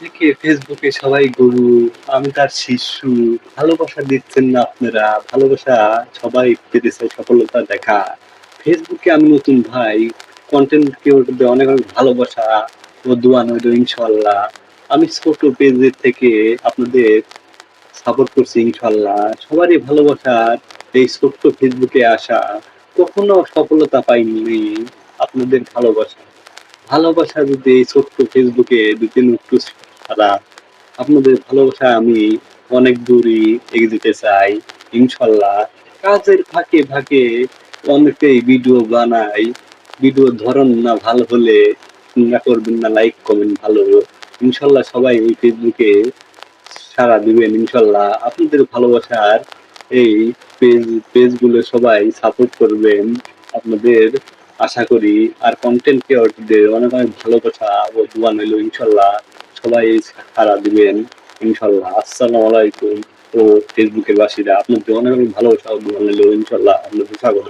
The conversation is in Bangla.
থেকে ফেসবুকে সবাই গুরু, আমি তার শিষ্য। ভালোবাসা দিচ্ছেন না আপনারা, ভালোবাসা সবাই পেতেছে সফলতা দেখা। ফেসবুকে আমি নতুন ভাই, কন্টেন্ট ক্রিয়েটরদের অনেক অনেক ভালোবাসা ও দোয়া রইল ইনশাল্লাহ। আমি ছোট পেজের থেকে আপনাদের সাপোর্ট করছি ইনশাল্লাহ। সবারই ভালোবাসার এই ছোট্ট ফেসবুকে আসা, কখনো সফলতা পাইনি আপনাদের ভালোবাসা। ভালোবাসা যদি এই ছোট্ট ফেসবুকে দিতেন একটু সারা, আপনাদের ভালোবাসা আমি অনেক দূরই এগিয়ে যেতে চাই ইনশাল্লাহ। কাজের ফাঁকে ফাঁকে অনেকেই ভিডিও বানাই, ভিডিওর ধরন না ভালো হলে না করবেন না লাইক কমেন্ট ভালো। ইনশাল্লাহ সবাই এই ফেসবুকে সাড়া দিবেন ইনশাল্লাহ। আপনাদের ভালোবাসার এই পেজ পেজগুলো সবাই সাপোর্ট করবেন আপনাদের আশা করি। আর কন্টেন্ট ক্রিয়েটরদের অনেক অনেক ভালোবাসা ও দোয়া রইল ইনশাল্লাহ। সবাই সাড়া দিবেন ইনশাল্লাহ। আসসালামু আলাইকুম ও ফেসবুকের বাসীরা, আপনাদের অনেক অনেক ভালোবাসা ও দোয়া রইল ইনশাল্লাহ। আপনাদের স্বাগত।